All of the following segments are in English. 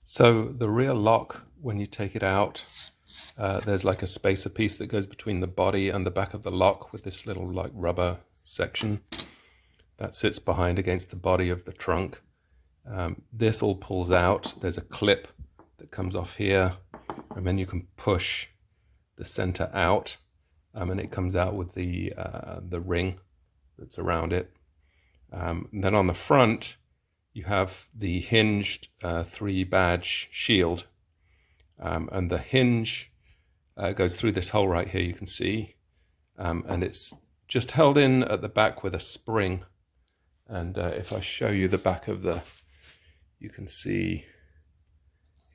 So the rear lock, when you take it out, there's like a spacer piece that goes between the body and the back of the lock with this little like rubber section that sits behind against the body of the trunk. This all pulls out. There's a clip that comes off here, and then you can push the center out, and it comes out with the ring that's around it. And then on the front, you have the hinged 3-badge shield, and the hinge goes through this hole right here, you can see, and it's just held in at the back with a spring. And if I show you the back of the, you can see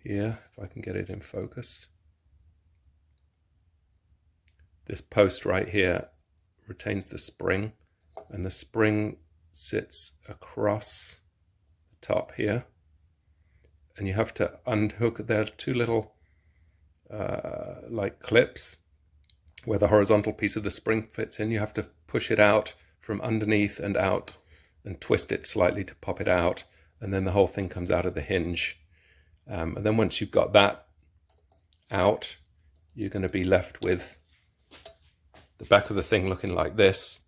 here, if I can get it in focus, this post right here retains the spring, and the spring sits across the top here, and you have to unhook. There are two little like clips where the horizontal piece of the spring fits in. You have to push it out from underneath and out and twist it slightly to pop it out, and then the whole thing comes out of the hinge. And then once you've got that out, you're going to be left with the back of the thing looking like this.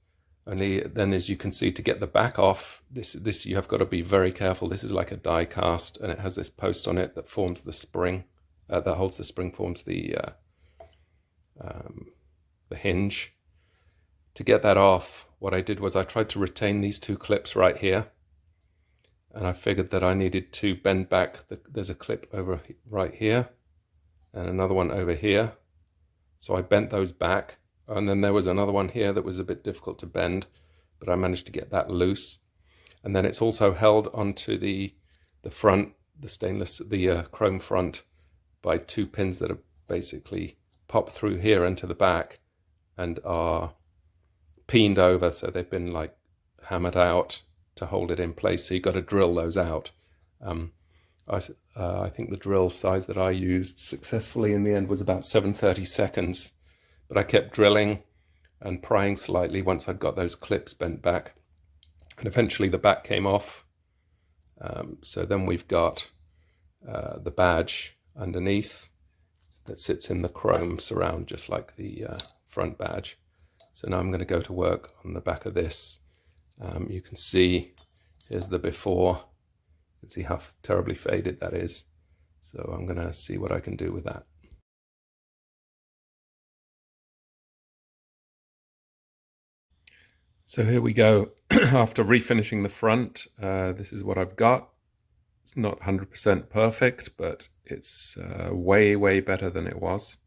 Only then, as you can see, to get the back off, this you have got to be very careful. This is like a die cast, and it has this post on it that forms the spring, that holds the spring, forms the hinge. To get that off, what I did was I tried to retain these two clips right here, and I figured that I needed to bend back. There's a clip over right here and another one over here, so I bent those back. And then there was another one here that was a bit difficult to bend, but I managed to get that loose. And then it's also held onto the front, the stainless, the chrome front, by two pins that are basically pop through here into the back and are peened over, so they've been like hammered out to hold it in place. So you've got to drill those out. I think the drill size that I used successfully in the end was about 7/30 seconds. But I kept drilling and prying slightly once I'd got those clips bent back. And eventually the back came off. So then we've got the badge underneath that sits in the chrome surround, just like the front badge. So now I'm going to go to work on the back of this. You can see, here's the before. You can see how terribly faded that is. So I'm going to see what I can do with that. So here we go. After refinishing the front, this is what I've got. It's not 100% perfect, but it's way, way better than it was.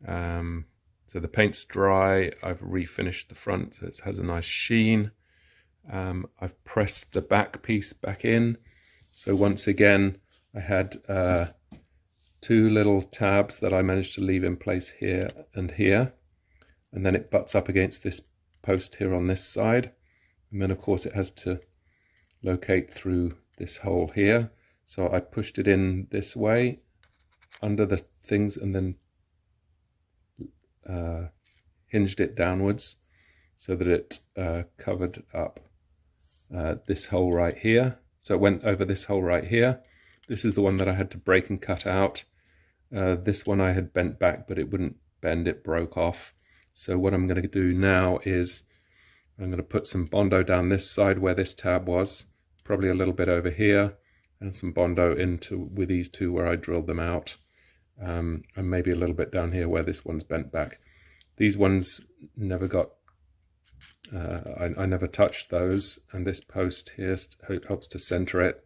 So the paint's dry. I've refinished the front, so it has a nice sheen. I've pressed the back piece back in. So once again, I had two little tabs that I managed to leave in place here and here. And then it butts up against this post here on this side, and then of course it has to locate through this hole here. So I pushed it in this way under the things and then hinged it downwards so that it covered up this hole right here. So it went over this hole right here. This is the one that I had to break and cut out. This one I had bent back, but it wouldn't bend, it broke off. So what I'm going to do now is I'm going to put some Bondo down this side where this tab was, probably a little bit over here, and some Bondo into with these two where I drilled them out, and maybe a little bit down here where this one's bent back. These ones never got, I never touched those, and this post here helps to center it.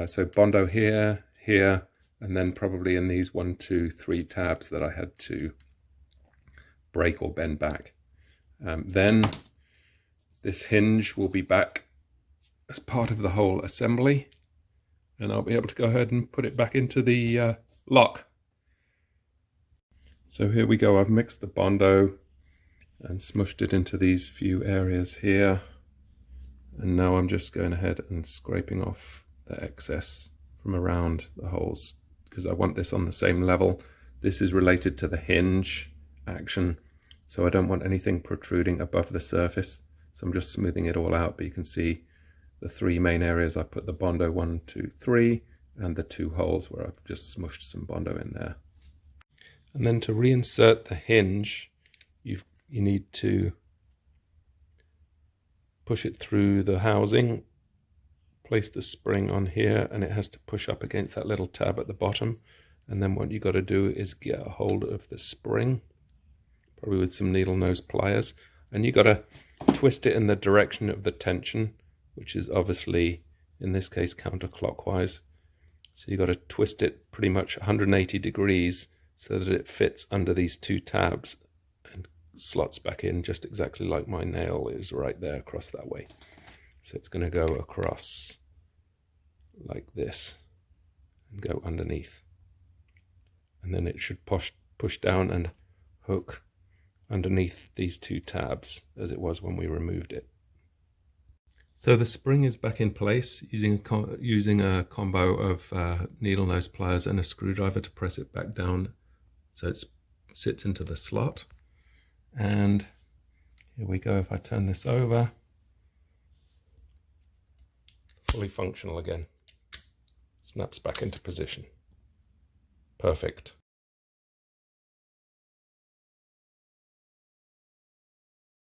So Bondo here, here, and then probably in these 1, 2, 3 tabs that I had to break or bend back. Then this hinge will be back as part of the whole assembly, and I'll be able to go ahead and put it back into the lock. So here we go. I've mixed the Bondo and smushed it into these few areas here, and now I'm just going ahead and scraping off the excess from around the holes because I want this on the same level. This is related to the hinge action, so I don't want anything protruding above the surface, so I'm just smoothing it all out. But you can see the 3 main areas I put the Bondo 1, 2, 3, and the 2 holes where I've just smushed some Bondo in there. And then to reinsert the hinge, you need to push it through the housing, place the spring on here, and it has to push up against that little tab at the bottom. And then what you got to do is get a hold of the spring, probably with some needle nose pliers, and you got to twist it in the direction of the tension, which is obviously in this case counterclockwise. So you got to twist it pretty much 180 degrees so that it fits under these 2 tabs and slots back in just exactly like my nail is right there across that way. So it's going to go across like this and go underneath. And then it should push down and hook underneath these 2 tabs as it was when we removed it. So the spring is back in place using a combo of needle nose pliers and a screwdriver to press it back down so it sits into the slot. And here we go. If I turn this over, fully functional again. Snaps back into position. Perfect.